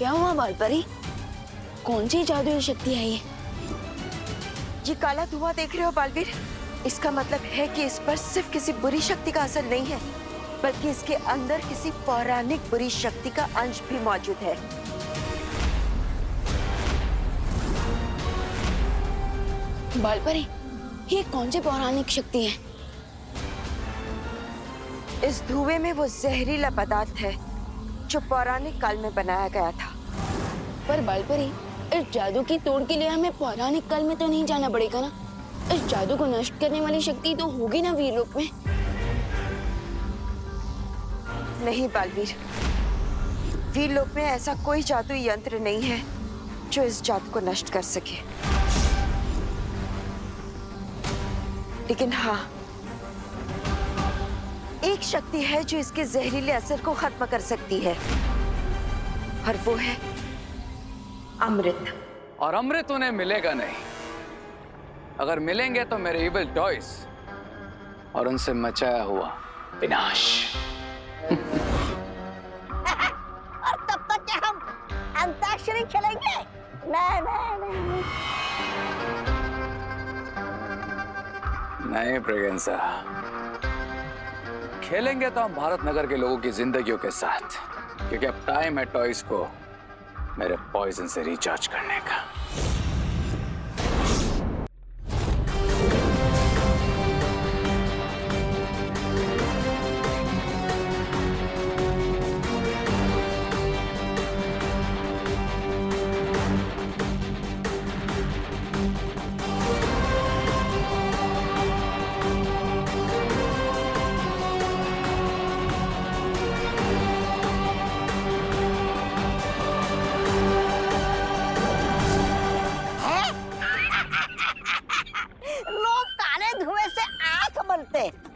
क्या हुआ बालपरी? कौन सी जादुई शक्ति है ये काला धुआं देख रहे हो बालवीर? इसका मतलब है कि इस पर सिर्फ किसी बुरी शक्ति का असर नहीं है, बल्कि इसके अंदर किसी पौराणिक बुरी शक्ति का अंश भी मौजूद है। बालपरी, ये कौन सी पौराणिक शक्ति है? इस धुएं में वो जहरीला पदार्थ है जो पौराणिक काल में बनाया गया था। पर बालपरी, इस जादू की तोड़ के लिए हमें पौराणिक काल में तो नहीं जाना पड़ेगा ना? इस जादू को नष्ट करने वाली शक्ति तो होगी ना वीरलोक में? नहीं बालवीर, वीरलोक में ऐसा कोई जादुई यंत्र नहीं है जो इस जादू को नष्ट कर सके। लेकिन हाँ, एक शक्ति है जो इसके जहरीले असर को खत्म कर सकती है, और वो है अमृत। और अमृत उन्हें मिलेगा नहीं। अगर मिलेंगे तो मेरे इविल टॉयज और उनसे मचाया हुआ विनाश। और तब तक क्या हम अंताक्षरी खेलेंगे? नहीं नहीं नहीं। नहीं प्रेगेंसा, खेलेंगे तो हम भारत नगर के लोगों की जिंदगियों के साथ, क्योंकि अब टाइम है टॉयज को मेरे पॉइजन से रिचार्ज करने का।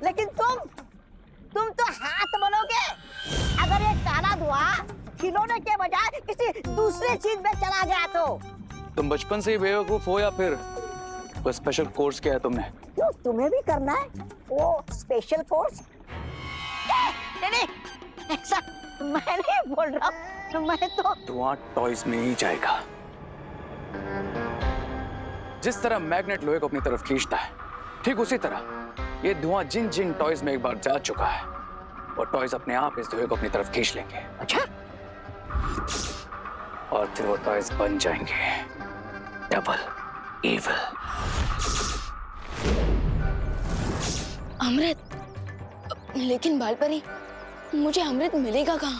लेकिन तुम तो हाथ बनोगे। अगर ये काला धुआं खिलौने के बजाय किसी दूसरे चीज में चला गया तो? तुम बचपन से ही बेवकूफ हो या फिर कोई स्पेशल कोर्स किया है तुमने? क्यों, तुम्हें भी करना है वो स्पेशल कोर्स? नहीं, ऐसा मैं नहीं बोल रहा हूँ, मैं तो धुआं टॉयज में ही जाएगा। जिस तरह मैग्नेट लोहे को अपनी तरफ खींचता है, ठीक उसी तरह ये धुआं जिन जिन टॉयज में एक बार जा चुका है, वो टॉयज अपने आप इस धुएं को अपनी तरफ खींच लेंगे। अच्छा, और फिर वो टॉयज बन जाएंगे डबल इविल। अमृत? लेकिन बालपरी, मुझे अमृत मिलेगा कहाँ?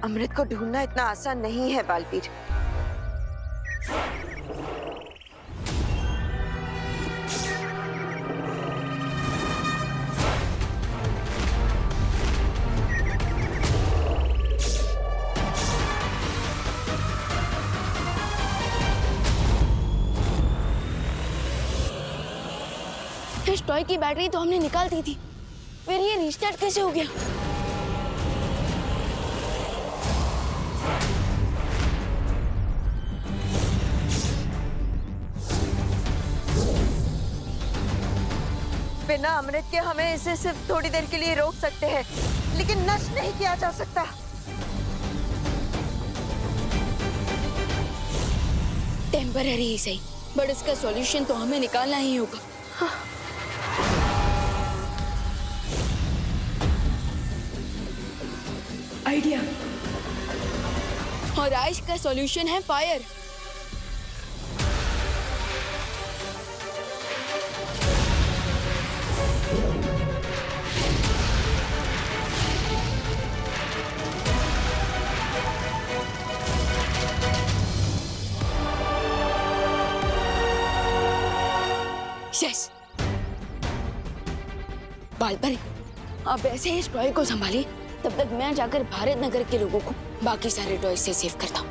अमृत को ढूंढना इतना आसान नहीं है बालवीर। इस टॉय की बैटरी तो हमने निकाल दी थी, फिर ये रीस्टार्ट कैसे हो गया? बिना अमृत के हमें इसे सिर्फ थोड़ी देर के लिए रोक सकते हैं, लेकिन नष्ट नहीं किया जा सकता। टेम्पररी ही सही, बट इसका सॉल्यूशन तो हमें निकालना ही होगा। आइडिया। और आज का सॉल्यूशन है फायर। यस। बालपरी, आप ऐसे ही इस टॉय को संभालिए, तब तक मैं जाकर भारत नगर के लोगों को बाकी सारे टॉय से सेव करता हूँ।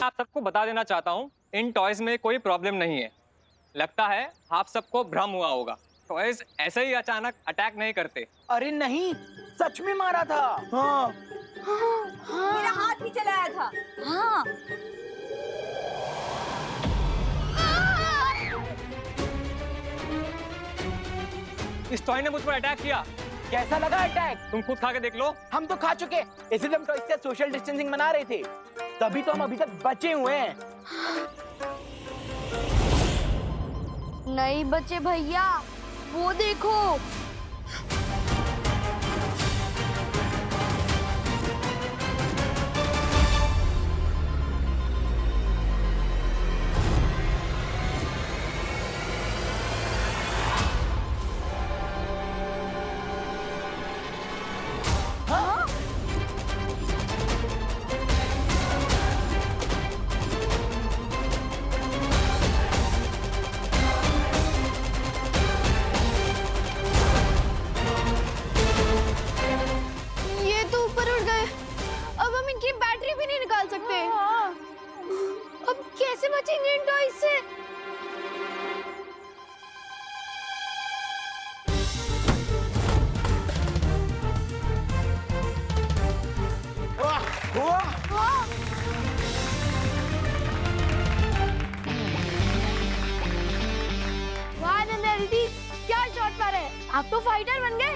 आप सबको बता देना चाहता हूँ, इन टॉयज में कोई प्रॉब्लम नहीं है। लगता है आप सबको भ्रम हुआ होगा। टॉयज ऐसे ही अचानक अटैक नहीं करते। अरे नहीं, सच में मारा था। हाँ, मेरा हाथ भी चलाया था। हाँ, इस टॉय ने मुझ पर अटैक किया। कैसा लगा अटैक? तुम खुद खा के देख लो। हम तो खा चुके, इसलिए हम टॉयज से सोशल डिस्टेंसिंग बना रहे थे, तभी तो हम अभी तक बचे हुए हैं। नहीं बचे भैया, वो देखो। ये तो ऊपर उड़ गए, अब हम इनकी बैटरी भी नहीं निकाल सकते। अब कैसे बचेंगे इन टॉयज से? वाह नंदा दीदी, क्या शॉट मारे, आप तो फाइटर बन गए।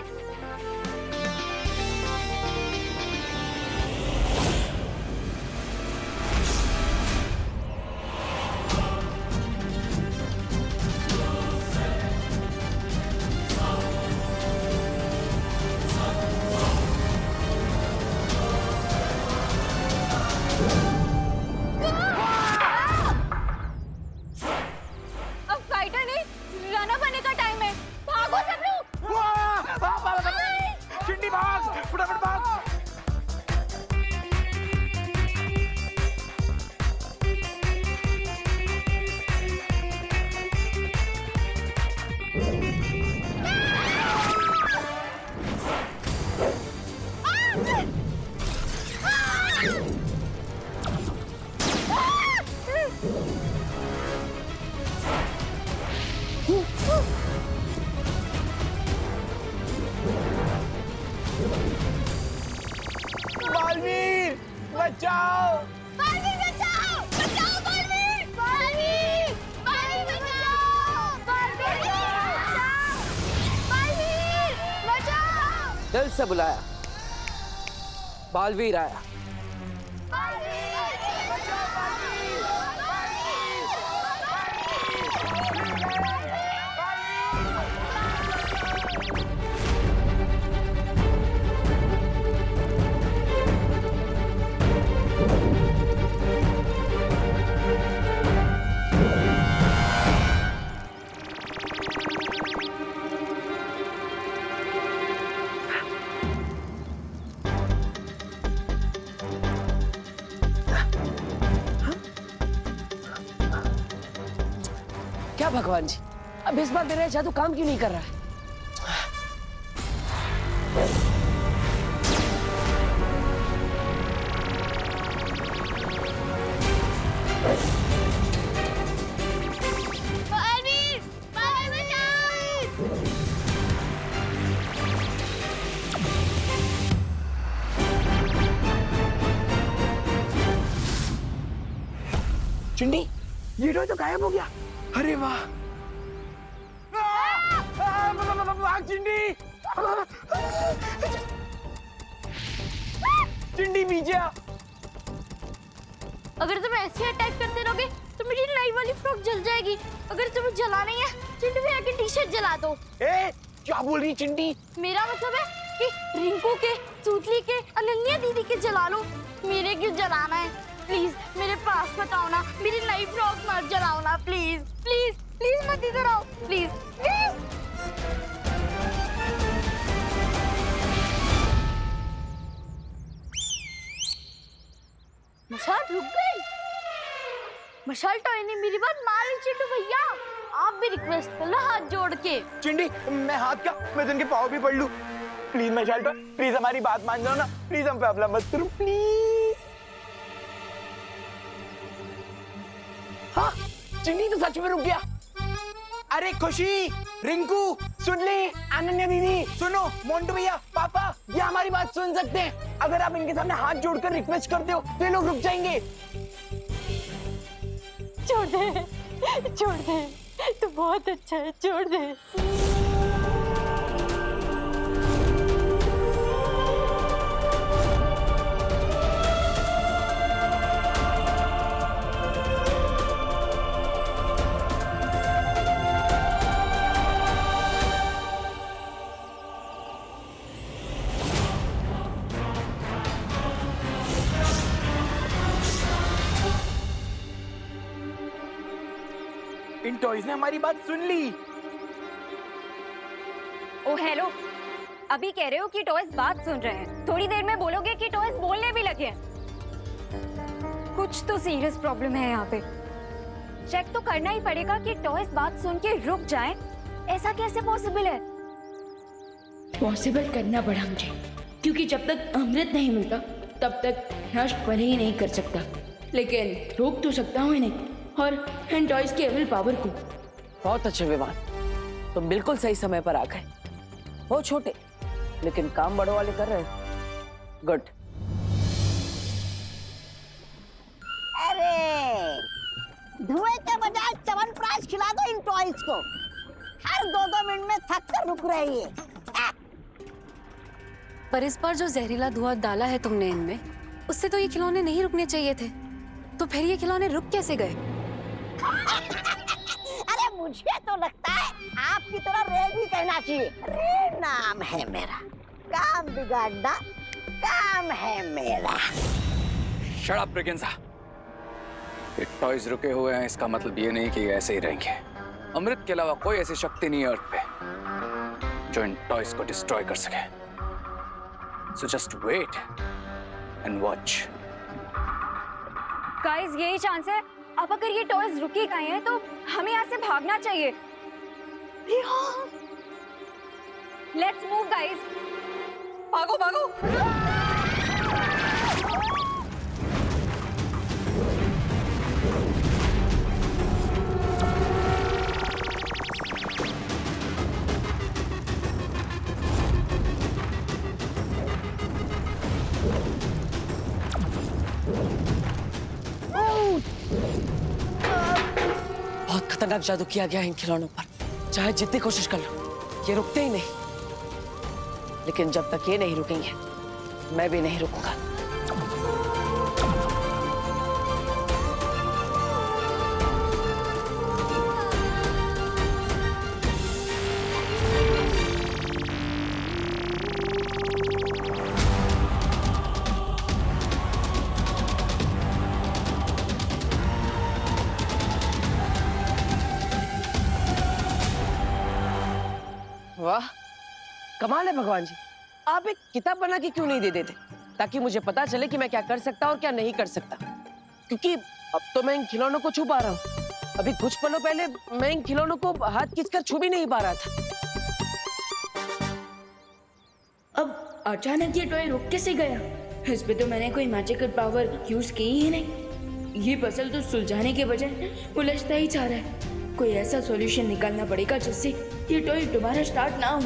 अब फाइटर नहीं, रनर बनने का टाइम है। भागो सब लोग। चिंटी भाग, फटाफट भाग। बालवीर, बचाओ। बालवीर बचाओ, बचाओ बालवीर, बालवीर, बालवीर बचाओ, बालवीर बचाओ, बालवीर बचाओ, दिल से बुलाया, बालवीर आया। क्या भगवान जी, अब इस बार मेरा जादू काम क्यों नहीं कर रहा है? बालवीर, बालवीर बचाओ। चिंटी, ये टॉय तो गायब हो गया। अरे वाह। भाग चिंटी। चिंटी पीछे आ। अगर तुम ऐसे अटैक करते रहोगे तो मेरी नई वाली फ्रॉक जल जाएगी। अगर तुम्हें जलानी है चिंटू भैया की टी-शर्ट जला दो। ए, क्या बोल रही चिंटी? मेरा मतलब है कि रिंकू के, सूतली के, अनन्या दीदी के जला लो, मेरे क्यों जलाना है? प्लीज मेरे पास मत आओ ना, मेरी नई फ्रॉक मत जलाओ ना, प्लीज प्लीज प्लीज मत इधर आओ, प्लीज प्लीज। मशाल रुक गई। मशाल टॉय ने मेरी बात मान ली चिंटू भैया, आप भी रिक्वेस्ट कर लो हाथ जोड़ के। चिंटी, मैं हाथ क्या, मैं तो उनके पाँव भी पढ़ लूं। प्लीज मशाल टॉय, प्लीज हमारी बात मान जाओ ना, प्लीज हम पे हमला मत करो प्लीज। हाँ, चिंटी तो सच में रुक गया। अरे खुशी, रिंकू, सुनली, अनन्या दीदी, सुनो, मोंटू भैया, पापा, ये हमारी बात सुन सकते हैं। अगर आप इनके सामने हाथ जोड़कर रिक्वेस्ट करते हो तो ये लोग रुक जाएंगे। छोड़ दे, तो बहुत अच्छा है, छोड़ दे। टॉयज ने हमारी बात सुन ली। ओ हेलो, अभी कह रहे हो कि टॉयज बात सुन रहे हैं, थोड़ी देर में बोलोगे कि टॉयज बोलने भी लगे हैं। कुछ तो सीरियस प्रॉब्लम है यहाँ पे। चेक तो करना ही पड़ेगा कि टॉयज बात सुन के रुक जाएं। ऐसा कैसे पॉसिबल है? पॉसिबल करना पड़ा मुझे, क्योंकि जब तक अमृत नहीं मिलता तब तक नष्ट भले ही नहीं कर सकता, लेकिन रोक तो सकता हूँ इन्हें और इन टॉयज की एविल पावर को। बहुत अच्छे विमान, तुम बिल्कुल सही समय पर आ गए। वो छोटे लेकिन काम बड़ों वाले कर रहे हैं। गुड। अरे धुएं के बजाय च्यवनप्राश खिला दो इन टॉयज को। हर 2-2 मिनट में थक कर रुक रही है। पर इस बार जो जहरीला धुआं डाला है तुमने इनमें, उससे तो ये खिलौने नहीं रुकने चाहिए थे। तो फिर ये खिलौने रुक कैसे गए? अरे मुझे तो लगता है आपकी तरह रे भी कहना चाहिए। रे नाम है मेरा, काम बिगाड़ना काम है मेरा। Shut up Braganza. ये टॉयज रुके हुए हैं इसका मतलब ये नहीं कि ये ऐसे ही रहेंगे। अमृत के अलावा कोई ऐसी शक्ति नहीं है अर्थ पे जो इन टॉयज को डिस्ट्रॉय कर सके। So just wait and watch. Guys, यही चांस है। अब अगर ये टॉयज रुक ही गए हैं तो हमें यहाँ से भागना चाहिए। लेट्स मूव गाइस, भागो भागो। बहुत खतरनाक जादू किया गया है इन खिलौनों पर। चाहे जितनी कोशिश कर लो, ये रुकते ही नहीं। लेकिन जब तक ये नहीं रुकेंगे, मैं भी नहीं रुकूंगा। वाह, कमाल है भगवान जी। आप एक किताब बना के क्यों नहीं दे देते, ताकि मुझे पता चले कि मैं क्या कर सकता और क्या नहीं कर सकता। क्योंकि अब तो मैं इन खिलौनों को छू पा रहा हूँ। अभी कुछ पलों पहले मैं इन खिलौनों को हाथ खींचकर छू भी नहीं पा रहा था। अब अचानक ये टॉय रुक कैसे गया? इस पे तो मैंने कोई मैजिकल पावर यूज की ही नहीं। ये पजल तो सुलझाने के बजाय उलझता ही जा रहा है। कोई ऐसा सॉल्यूशन निकालना पड़ेगा जिससे ये टॉय दोबारा स्टार्ट ना हो।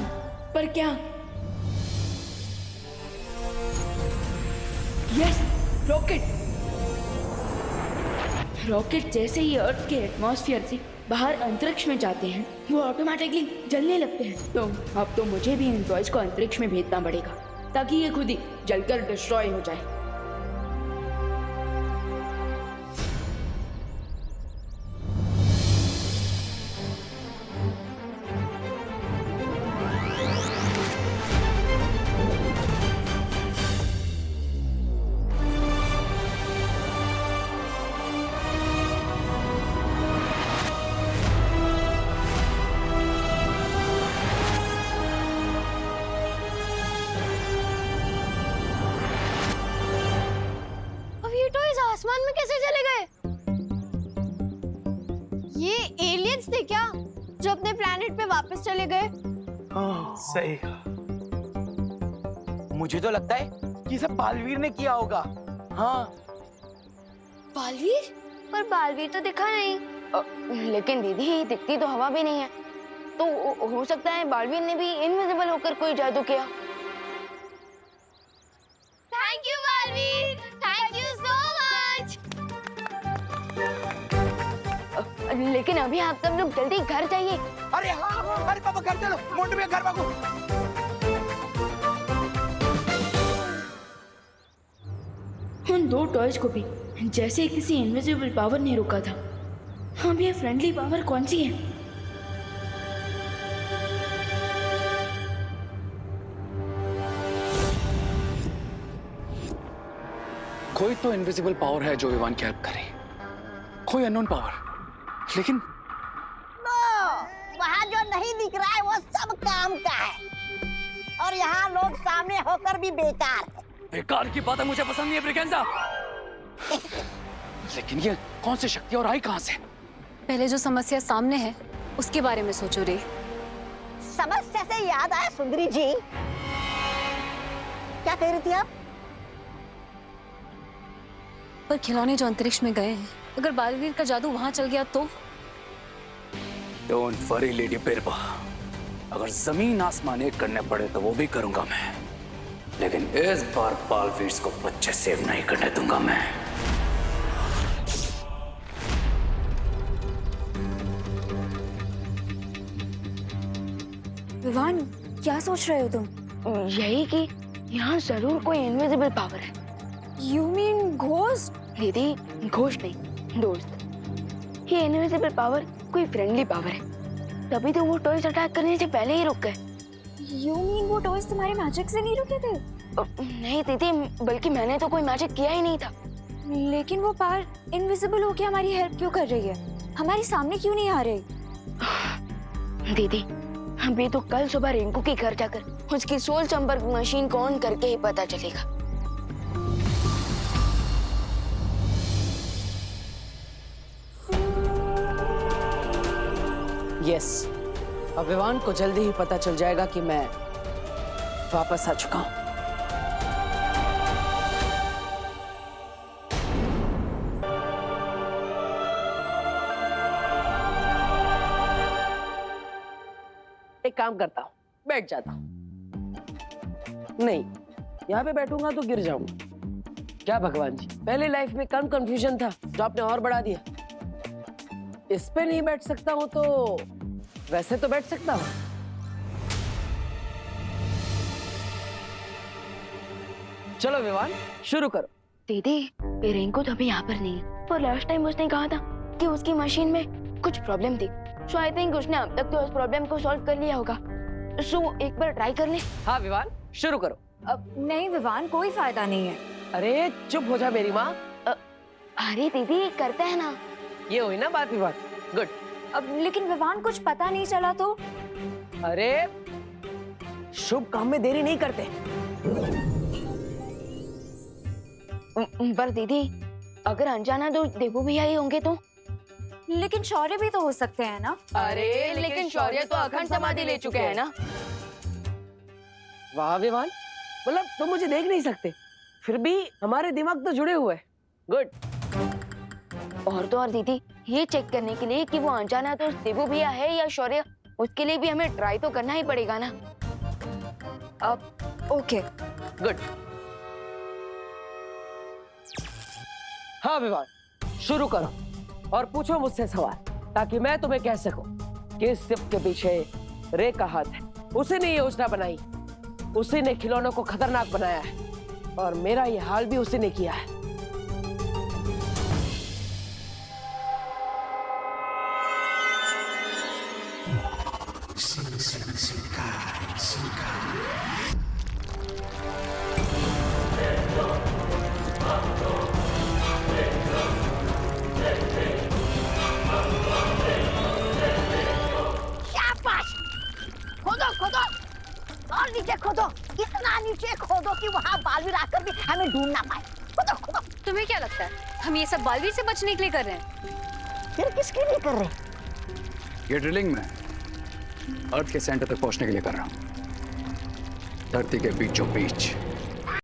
पर क्या? Yes, rocket. रॉकेट जैसे ही अर्थ के एटमॉस्फेयर से बाहर अंतरिक्ष में जाते हैं, वो ऑटोमेटिकली जलने लगते हैं। तो अब तो मुझे भी इन टॉयज को अंतरिक्ष में भेजना पड़ेगा, ताकि ये खुद ही जलकर डिस्ट्रॉय हो जाए। आसमान में कैसे चले गए? ये एलियंस थे क्या जो अपने प्लेनेट पे वापस चले गए? सही। मुझे तो लगता है कि सब बालवीर ने किया होगा। हाँ। बालवीर? पर बालवीर तो दिखा नहीं। लेकिन दीदी, दिखती तो हवा भी नहीं है, तो हो सकता है बालवीर ने भी इनविजिबल होकर कोई जादू किया। Thank you Baalveer, thank you so much. लेकिन अभी आप सब लोग जल्दी घर जाइए। अरे हाँ, अरे पापा घर चलो, मोंटू भैया घर भागो। उन दो टॉयज को भी जैसे किसी इनविजिबल पावर ने रोका था। अब ये फ्रेंडली पावर कौन सी है? कोई तो इनविजिबल पावर है जो विवान की हेल्प करे, कोई अननोन पावर। लेकिन यहाँ लोग सामने होकर भी बेकार है। बेकार की बातें मुझे पसंद नहीं है ब्रिगेंजा। लेकिन ये कौन सी शक्ति और आई कहां से? पहले जो समस्या सामने है उसके बारे में सोचो रे। समस्या से याद आया सुंदरी जी, क्या कह रही थी आप? पर खिलौने जो अंतरिक्ष में गए हैं, अगर बालवीर का जादू वहां चल गया तो? डोंट वरी लेडी बिरबा, अगर जमीन आसमान एक करने पड़े तो वो भी करूंगा मैं, लेकिन इस बार बालवीर को बच्चे सेव नहीं करने दूंगा मैं। विवान, क्या सोच रहे हो तुम? यही कि यहाँ जरूर कोई इनविजिबल पावर है। You mean ghost? दीदी, घोस्ट नहीं, दोस्त। ये इनविजिबल पावर कोई फ्रेंडली पावर है, तभी तो वो टॉयज अटैक करने से पहले ही रुक गए। यू मीन वो टॉयज तुम्हारे मैजिक से नहीं रुके थे? नहीं दीदी, बल्कि मैंने तो कोई मैजिक किया ही नहीं था। लेकिन वो पावर इनविजिबल होके हमारी हेल्प क्यों कर रही है? हमारे सामने क्यों नहीं आ रही? दीदी, अभी तो कल सुबह रिंकू के घर जाकर उसकी सोल संपर्क मशीन को ऑन करके ही पता चलेगा। यस, अब विवान को जल्दी ही पता चल जाएगा कि मैं वापस आ चुका हूं। एक काम करता हूं, बैठ जाता हूं। नहीं, यहाँ पे बैठूंगा तो गिर जाऊंगा। क्या भगवान जी, पहले लाइफ में कम कंफ्यूजन था जो आपने और बढ़ा दिया। इस पे नहीं बैठ सकता हूं तो वैसे तो बैठ सकता हूं। चलो विवान, शुरू करो। दीदी, ये रिंकू तो अभी यहाँ पर नहीं है, पर लास्ट टाइम उसने कहा था कि उसकी मशीन में कुछ प्रॉब्लम थी। सो आई थिंक उसने अब तक तो उस प्रॉब्लम को सॉल्व कर लिया होगा। सो एक बार ट्राई कर ले। हाँ विवान, शुरू करो। अब नहीं विवान, कोई फायदा नहीं है। अरे चुप हो जा मेरी माँ। अरे दीदी, करते हैं ना। ये हुई ना बात विवान, गुड। अब लेकिन विवान कुछ पता नहीं चला तो? अरे शुभ काम में देरी नहीं करते। पर दीदी, अगर अनजाना तो देवू भैया ही होंगे तो? लेकिन शौर्य भी तो हो सकते हैं ना? अरे लेकिन शौर्य तो अखंड समाधि ले चुके हैं ना। वाह विवान, मतलब तुम मुझे देख नहीं सकते, फिर भी हमारे दिमाग तो जुड़े हुए। गुड। और तो और दीदी, ये चेक करने के लिए कि वो अनजाना तो देवू भैया है या शौर्य, उसके लिए भी हमें ट्राई तो करना ही पड़ेगा ना। अब ओके, गुड। हाँ विवान, शुरू करो और पूछो मुझसे सवाल, ताकि मैं तुम्हें कह सकूं कि इस सिप के पीछे रे का हाथ है। उसी ने ये योजना बनाई, उसी ने खिलौनों को खतरनाक बनाया है, और मेरा ये हाल भी उसी ने किया है। शाबाश, खोदो खोदो और नीचे खोदो, इतना नीचे खोदो कि वहाँ बालवीर आकर भी हमें ढूंढ ना पाए। खोदो खोदो। तुम्हें क्या लगता है हम ये सब बालवीर से बचने के लिए कर रहे हैं? फिर किसके लिए कर रहे? ये ड्रिलिंग में अर्थ के सेंटर तक पहुंचने के लिए कर रहा हूं, धरती के बीचों बीच।